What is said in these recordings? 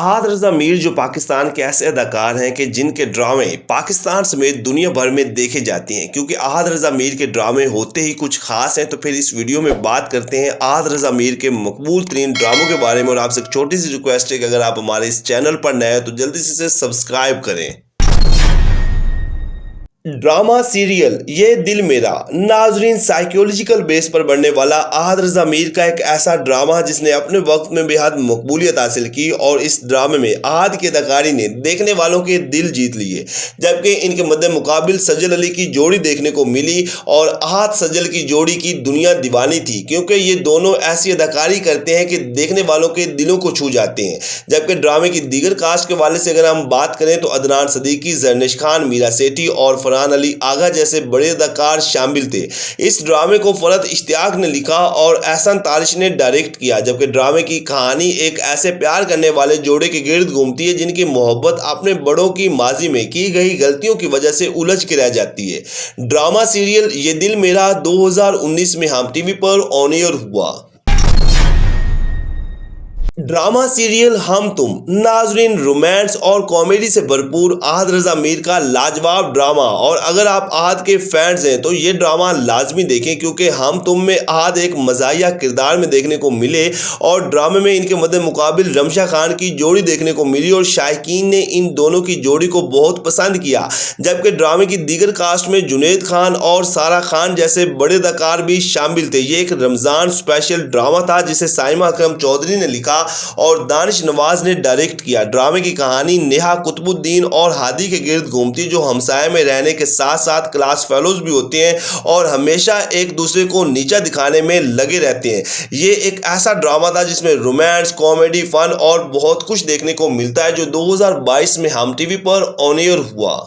अहाद रज़ा मीर जो पाकिस्तान के ऐसे अदाकार हैं कि जिनके ड्रामे पाकिस्तान समेत दुनिया भर में देखे जाते हैं। क्योंकि अहाद रज़ा मीर के ड्रामे होते ही कुछ खास हैं, तो फिर इस वीडियो में बात करते हैं अहाद रज़ा मीर के मकबूल तरीन ड्रामों के बारे में। और आपसे एक छोटी सी रिक्वेस्ट है कि अगर आप हमारे इस चैनल पर नए हैं तो जल्दी से इसे सब्सक्राइब करें। ड्रामा सीरियल ये दिल मेरा नाजरीन साइकोलॉजिकल बेस पर बनने वाला अहाद रज़ा मीर का एक ऐसा ड्रामा जिसने अपने वक्त में बेहद मकबूलियत हासिल की। और इस ड्रामे में अहाद की अदाकारी ने देखने वालों के दिल जीत लिए, जबकि इनके मद्दे मुकाबिल सजल अली की जोड़ी देखने को मिली। और अहाद सजल की जोड़ी की दुनिया दीवानी थी, क्योंकि ये दोनों ऐसी अदाकारी करते हैं कि देखने वालों के दिलों को छू जाते हैं। जबकि ड्रामे की दीगर कास्ट के वाले से अगर हम बात करें तो अदनान सदीकी, जरनिश खान, मीरा सेठी और फरहान अली आगा जैसे बड़े अदाकार शामिल थे। इस ड्रामे को फरहत इश्तियाक ने लिखा और एहसन तारिश ने डायरेक्ट किया। जबकि ड्रामे की कहानी एक ऐसे प्यार करने वाले जोड़े के गिर्द घूमती है जिनकी मोहब्बत अपने बड़ों की माजी में की गई गलतियों की वजह से उलझ के रह जाती है। ड्रामा सीरियल ये दिल मेरा 2019 में हम टीवी पर ऑन एयर हुआ। ड्रामा सीरियल हम तुम नाजरीन रोमांस और कॉमेडी से भरपूर अहाद रज़ा मीर का लाजवाब ड्रामा। और अगर आप अहाद के फैंस हैं तो ये ड्रामा लाजमी देखें, क्योंकि हम तुम में अहाद एक मज़ाहिया किरदार में देखने को मिले और ड्रामे में इनके मद्दे मुकाबिल रमशा खान की जोड़ी देखने को मिली और शायकीन ने इन दोनों की जोड़ी को बहुत पसंद किया। जबकि ड्रामे की दीगर कास्ट में जुनैद खान और सारा खान जैसे बड़े अदाकार भी शामिल थे। ये एक रमज़ान स्पेशल ड्रामा था जिसे साइमा अकरम चौधरी ने लिखा और दानिश नवाज ने डायरेक्ट किया। ड्रामे की कहानी नेहा कुतुबुद्दीन और हादी के गिर्द घूमती, जो हमसाये में रहने के साथ साथ क्लास फेलोज भी होते हैं और हमेशा एक दूसरे को नीचा दिखाने में लगे रहते हैं। ये एक ऐसा ड्रामा था जिसमें रोमांस, कॉमेडी, फन और बहुत कुछ देखने को मिलता है, जो 2022 में हम टीवी पर ऑन एयर हुआ।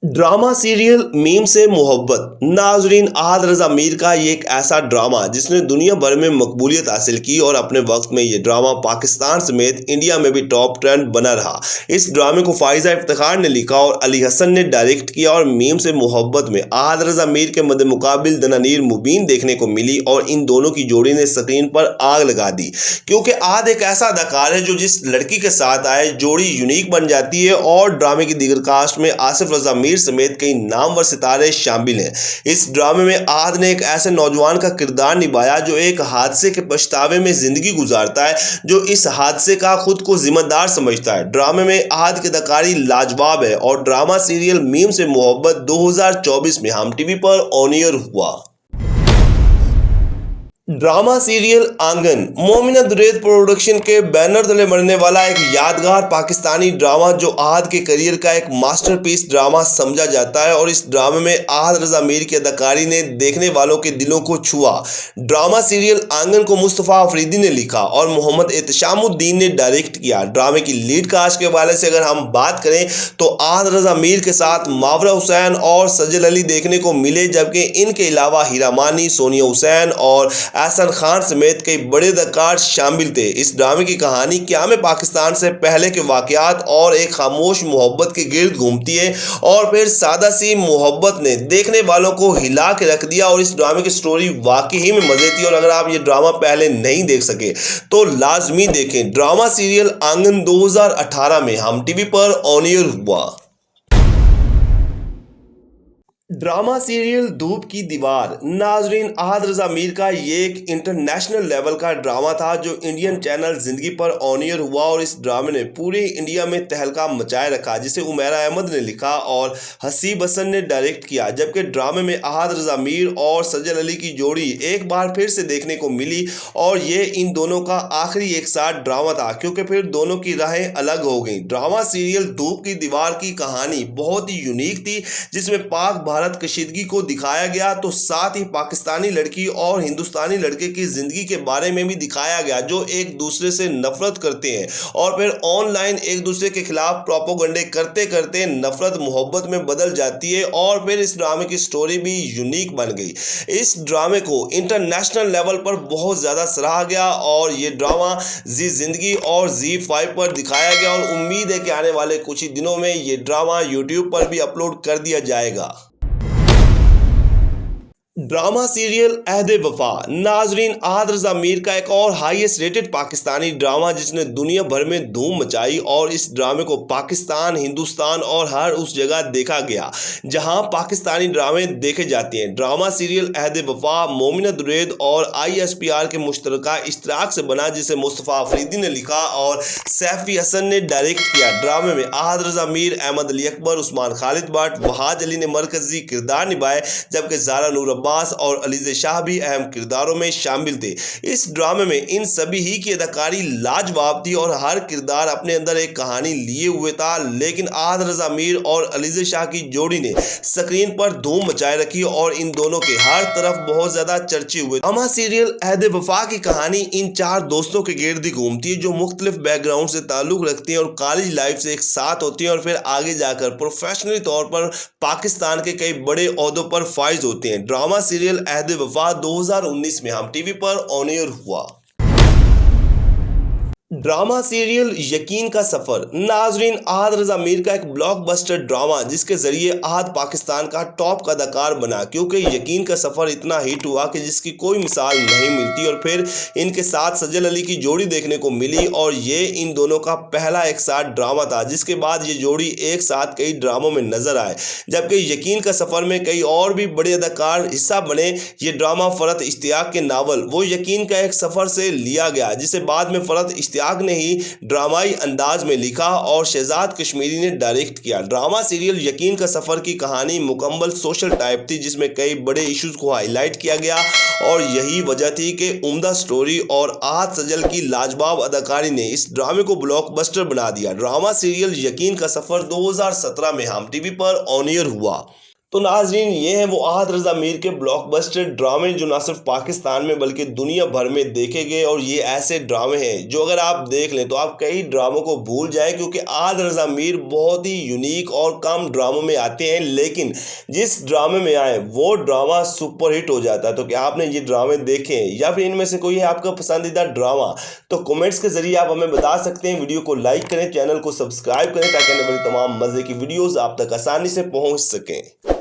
ड्रामा सीरियल मीम से मोहब्बत नाजरीन अहाद रज़ा मीर का ये एक ऐसा ड्रामा जिसने दुनिया भर में मकबूलियत हासिल की और अपने वक्त में ये ड्रामा पाकिस्तान समेत इंडिया में भी टॉप ट्रेंड बना रहा। इस ड्रामे को फाइजा इफ्तिखार ने लिखा और अली हसन ने डायरेक्ट किया। और मीम से मोहब्बत में अहाद रज़ा मीर के मद्दे मुकाबिल दनानीर मुबीन देखने को मिली और इन दोनों की जोड़ी ने स्क्रीन पर आग लगा दी। क्योंकि अहाद एक ऐसा अदाकार है जो जिस लड़की के साथ आए जोड़ी यूनिक बन जाती है। और ड्रामे की दीगर कास्ट में आसिफ रज़ा मीर समेत कई नामवर सितारे शामिल हैं। इस ड्रामे में अहाद ने एक ऐसे नौजवान का किरदार निभाया जो एक हादसे के पछतावे में जिंदगी गुजारता है, जो इस हादसे का खुद को जिम्मेदार समझता है। ड्रामे में अहाद की अदाकारी लाजवाब है। और ड्रामा सीरियल मीम से मोहब्बत 2024 में हम टीवी पर ऑन एयर हुआ। ड्रामा सीरियल आंगन मोमिना दुरैद प्रोडक्शन के बैनर तले बनने वाला एक यादगार पाकिस्तानी ड्रामा जो अहाद के करियर का एक मास्टरपीस ड्रामा समझा जाता है। और इस ड्रामे में अहाद रज़ा मीर की अदाकारी ने देखने वालों के दिलों को छुआ। ड्रामा सीरियल आंगन को मुस्तफ़ा अफरीदी ने लिखा और मोहम्मद एहतशामुद्दीन ने डायरेक्ट किया। ड्रामे की लीड कास्ट के वाले से अगर हम बात करें तो अहाद रज़ा मीर के साथ मावरा हुसैन और सजल अली देखने को मिले, जबकि इनके अलावा हीरा मानी, सोनिया हुसैन और एहसन खान समेत कई बड़े अदाकार शामिल थे। इस ड्रामे की कहानी क़याम पाकिस्तान से पहले के वाक़यात और एक खामोश मोहब्बत के गिर्द घूमती है। और फिर सादा सी मोहब्बत ने देखने वालों को हिला के रख दिया। और इस ड्रामे की स्टोरी वाकई ही में मज़े थी। और अगर आप ये ड्रामा पहले नहीं देख सके तो लाजमी देखें। ड्रामा सीरियल आंगन 2018 में हम टीवी पर ऑन एयर हुआ। ड्रामा सीरियल धूप की दीवार नाजरीन अहाद रज़ा मीर का ये एक इंटरनेशनल लेवल का ड्रामा था जो इंडियन चैनल जिंदगी पर ऑन एयर हुआ। और इस ड्रामे ने पूरे इंडिया में तहलका मचाए रखा, जिसे उमैरा अहमद ने लिखा और हसीब हसन ने डायरेक्ट किया। जबकि ड्रामे में अहाद रज़ा मीर और सजल अली की जोड़ी एक बार फिर से देखने को मिली और ये इन दोनों का आखिरी एक साथ ड्रामा था, क्योंकि फिर दोनों की राहें अलग हो गई। ड्रामा सीरियल धूप की दीवार की कहानी बहुत ही यूनिक थी, जिसमें पाक भारत कशीदगी को दिखाया गया, तो साथ ही पाकिस्तानी लड़की और हिंदुस्तानी लड़के की जिंदगी के बारे में भी दिखाया गया, जो एक दूसरे से नफरत करते हैं और फिर ऑनलाइन एक दूसरे के खिलाफ प्रोपोगंडे करते करते नफरत मोहब्बत में बदल जाती है। और फिर इस ड्रामे की स्टोरी भी यूनिक बन गई। इस ड्रामे को इंटरनेशनल लेवल पर बहुत ज़्यादा सराहा गया और ये ड्रामा जी जिंदगी और ZEE5 पर दिखाया गया। और उम्मीद है कि आने वाले कुछ ही दिनों में ये ड्रामा यूट्यूब पर भी अपलोड कर दिया जाएगा। ड्रामा सीरियल अहद वफा नाजरीन आहद रजा मीर का एक और हाईएस्ट रेटेड पाकिस्तानी ड्रामा जिसने दुनिया भर में धूम मचाई और इस ड्रामे को पाकिस्तान, हिंदुस्तान और हर उस जगह देखा गया जहां पाकिस्तानी ड्रामे देखे जाते हैं। ड्रामा सीरियल अहद वफा मोमिना दुरैद और ISPR के मुश्तरका इश्तराक से बना, जिसे मुस्तफ़ा अफरीदी ने लिखा और सैफी हसन ने डायरेक्ट किया। ड्रामे में आहद रजा मीर, अहमद अली अकबर, उस्मान खालिद भट्ट, वहाज अली ने मरकजी किरदार निभाए, जबकि ज़ारा नूर अब्बास और अलीज़े शाह भी अहम किरदारों में शामिल थे। इस ड्रामे में इन सभी ही की अदाकारी लाजवाब थी और हर किरदार अपने अंदर एक कहानी लिए हुए था। लेकिन आहद रजा मीर और अलीज़े शाह की जोड़ी ने स्क्रीन पर धूम मचाए रखी और इन दोनों के हर तरफ बहुत ज्यादा चर्चे हुए। ड्रामा सीरियल अहद वफा की कहानी इन चार दोस्तों के गिर्द घूमती है जो मुख्तलिफ बैकग्राउंड से ताल्लुक रखते हैं और कॉलेज लाइफ से एक साथ होती हैं और फिर आगे जाकर प्रोफेशनली तौर पर पाकिस्तान के कई बड़े ओहदों पर फाइज होते हैं। ड्रामा सीरियल अहद वफा 2019 में हम टीवी पर ऑन एयर हुआ। ड्रामा सीरियल यकीन का सफर नाजरीन आहद रजा मीर का एक ब्लॉकबस्टर ड्रामा जिसके जरिए आहद पाकिस्तान का टॉप अदाकार बना, क्योंकि यकीन का सफर इतना हिट हुआ कि जिसकी कोई मिसाल नहीं मिलती। और फिर इनके साथ सजल अली की जोड़ी देखने को मिली और ये इन दोनों का पहला एक साथ ड्रामा था, जिसके बाद ये जोड़ी एक साथ कई ड्रामों में नजर आए। जबकि यकीन का सफर में कई और भी बड़े अदाकार हिस्सा बने। ये ड्रामा फरहत इश्तियाक के नावल वो यकीन का एक सफर से लिया गया, जिसे बाद में फरहत इश्तियाक ने ही ड्रामाई अंदाज में लिखा और शहजाद कश्मीरी ने डायरेक्ट किया। ड्रामा सीरियल यकीन का सफर की कहानी मुकम्मल सोशल टाइप थी, जिसमें कई बड़े इश्यूज को हाईलाइट किया गया और यही वजह थी कि उम्दा स्टोरी और आहद सजल की लाजवाब अदाकारी ने इस ड्रामे को ब्लॉकबस्टर बना दिया। ड्रामा सीरियल यकीन का सफर 2017 में हम टीवी पर ऑन एयर हुआ। तो नाजरीन, ये हैं वो आहद रजा मीर के ब्लॉकबस्टर ड्रामे जो ना सिर्फ पाकिस्तान में बल्कि दुनिया भर में देखे गए। और ये ऐसे ड्रामे हैं जो अगर आप देख लें तो आप कई ड्रामों को भूल जाएं, क्योंकि आहद रजा मीर बहुत ही यूनिक और कम ड्रामों में आते हैं, लेकिन जिस ड्रामे में आए वो ड्रामा सुपरहिट हो जाता है। तो क्या आपने ये ड्रामे देखे या फिर इनमें से कोई है आपका पसंदीदा ड्रामा? तो कमेंट्स के जरिए आप हमें बता सकते हैं। वीडियो को लाइक करें, चैनल को सब्सक्राइब करें ताकि आने वाली तमाम मजे की वीडियोस आप तक आसानी से पहुंच सकें।